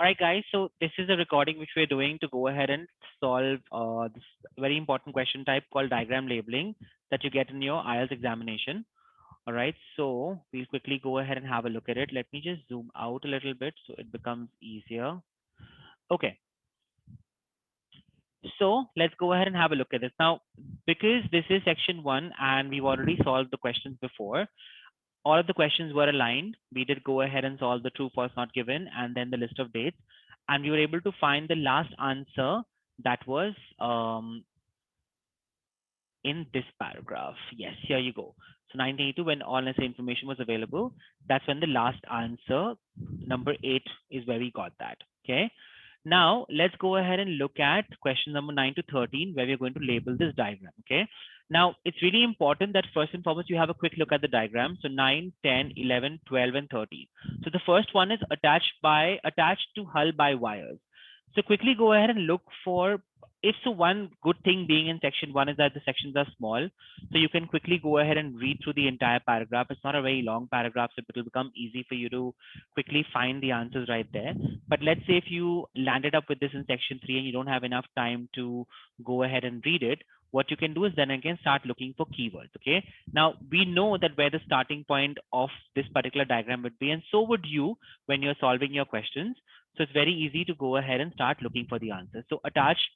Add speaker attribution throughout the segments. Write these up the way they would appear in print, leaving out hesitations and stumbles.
Speaker 1: All right, guys. So this is a recording which we're doing to go ahead and solve this very important question type called diagram labeling that you get in your IELTS examination. All right. So we'll quickly go ahead and have a look at it. Let me just zoom out a little bit so it becomes easier. Okay. So let's go ahead and have a look at this. Now, because this is section 1 and we've already solved the questions before, all of the questions were aligned. We did go ahead and solve the true, false, not given, and then the list of dates. And we were able to find the last answer that was in this paragraph. Yes, here you go. So 1982, when all necessary information was available, that's when the last answer, number 8, is where we got that. Okay. Now let's go ahead and look at question number 9 to 13, where we're going to label this diagram. Okay. Now it's really important that first and foremost, you have a quick look at the diagram. So 9, 10, 11, 12, and 13. So the first one is attached to hull by wires. So quickly go ahead and look for, if so, one good thing being in section 1 is that the sections are small. So you can quickly go ahead and read through the entire paragraph. It's not a very long paragraph, so it will become easy for you to quickly find the answers right there. But let's say if you landed up with this in section 3 and you don't have enough time to go ahead and read it, what you can do is then again start looking for keywords. Okay. Now we know that where the starting point of this particular diagram would be, and so would you when you're solving your questions. So it's very easy to go ahead and start looking for the answer. So attached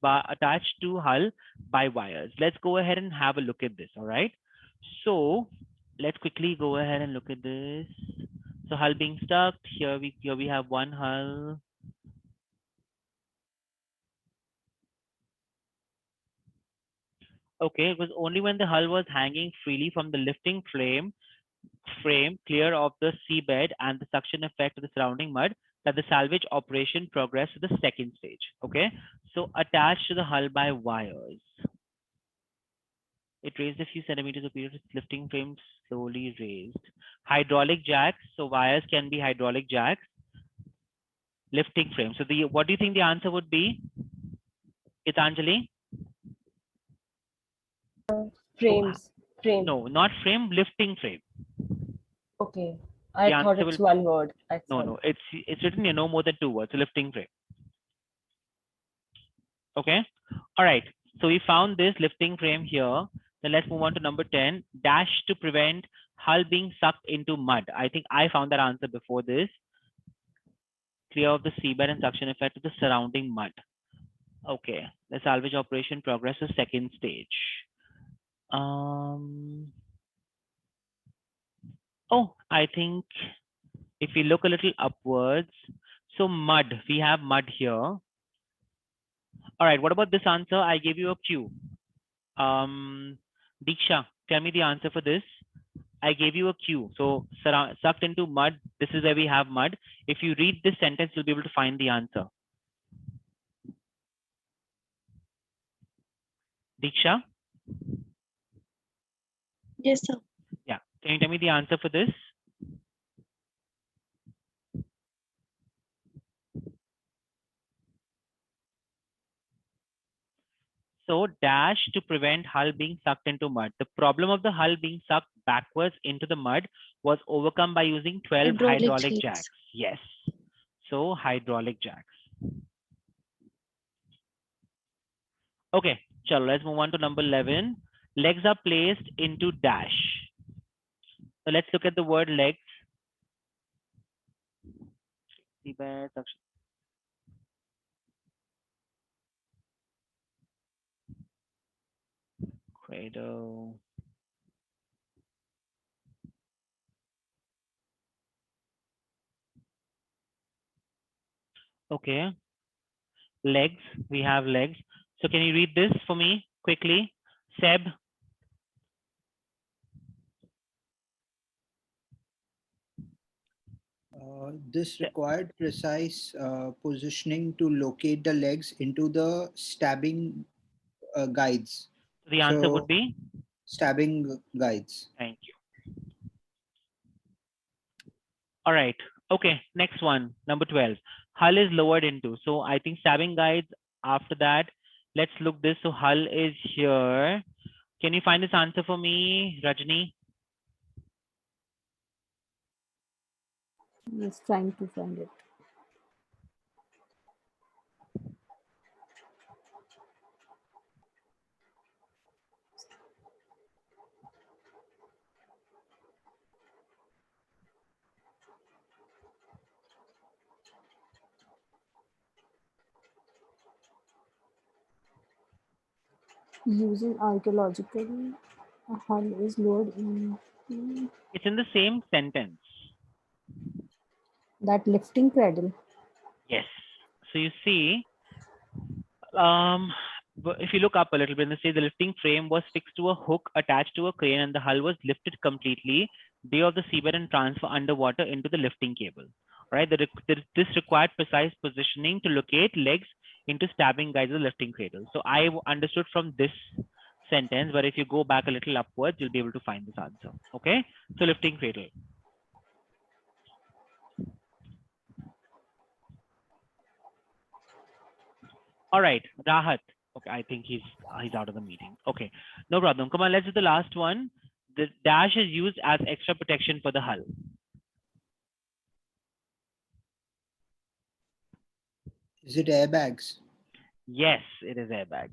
Speaker 1: to hull by wires. Let's go ahead and have a look at this. All right. So let's quickly go ahead and look at this. So hull being stuck. Here we have one hull. Okay, it was only when the hull was hanging freely from the lifting frame clear of the seabed and the suction effect of the surrounding mud that the salvage operation progressed to the second stage. Okay, so attached to the hull by wires. It raised a few centimeters of period, its lifting frame slowly raised. Hydraulic jacks, so wires can be hydraulic jacks. Lifting frame. So what do you think the answer would be, Gitanjali?
Speaker 2: Frames. Frame.
Speaker 1: No, not frame, lifting frame.
Speaker 2: Okay. I thought it's one word.
Speaker 1: No, it's written here no more than 2 words. So lifting frame. Okay. All right. So we found this lifting frame here. Then let's move on to number 10. Dash to prevent hull being sucked into mud. I think I found that answer before this. Clear of the seabed and suction effect of the surrounding mud. Okay. The salvage operation progresses second stage. Oh, I think if we look a little upwards, so mud, we have mud here. All right, what about this answer? I gave you a cue. Diksha, tell me the answer for this. I gave you a cue. So sucked into mud, this is where we have mud. If you read this sentence, you'll be able to find the answer. Diksha?
Speaker 3: Yes, sir.
Speaker 1: Yeah, can you tell me the answer for this? So dash to prevent hull being sucked into mud. The problem of the hull being sucked backwards into the mud was overcome by using 12 hydraulic jacks. Yes. So hydraulic jacks. Okay, chalo, let's move on to number 11. Legs are placed into dash. So let's look at the word legs. Cradle. Okay. Legs. We have legs. So can you read this for me quickly? Seb.
Speaker 4: This required precise positioning to locate the legs into the stabbing guides.
Speaker 1: The answer would be?
Speaker 4: Stabbing guides.
Speaker 1: Thank you. All right. Okay. Next one. Number 12. Hull is lowered into. So I think stabbing guides after that. Let's look this. So hull is here. Can you find this answer for me, Rajni?
Speaker 5: Yes, trying to find it.
Speaker 2: Using archaeological hull is lowered in
Speaker 1: It's in the same sentence.
Speaker 2: that lifting cradle.
Speaker 1: Yes. So you see, um, if you look up a little bit, they say the lifting frame was fixed to a hook attached to a crane, and the hull was lifted completely day of the seabed and transfer underwater into the lifting cable. Right? This required precise positioning to locate legs into stabbing guides of the lifting cradle. So I understood from this sentence, but if you go back a little upwards, you'll be able to find this answer. Okay? So lifting cradle. All right, Rahat. Okay, I think he's out of the meeting. Okay, no problem. Come on, let's do the last one. The dash is used as extra protection for the hull.
Speaker 4: Is it airbags?
Speaker 1: Yes, it is airbags.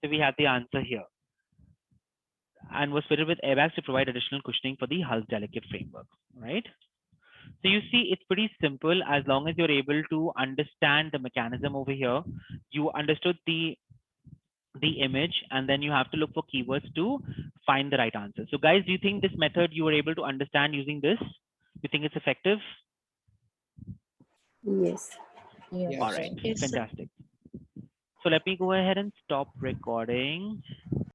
Speaker 1: So we have the answer here. And was fitted with airbags to provide additional cushioning for the hull's delicate framework. Right. So you see, it's pretty simple as long as you're able to understand the mechanism over here. You understood the image, and then you have to look for keywords to find the right answer. So guys, do you think this method you were able to understand using this? You think it's effective?
Speaker 2: Yes.
Speaker 4: Yes.
Speaker 1: All right,
Speaker 2: Yes, sir.
Speaker 3: Yes, sir.
Speaker 1: fantastic. So let me go ahead and stop recording.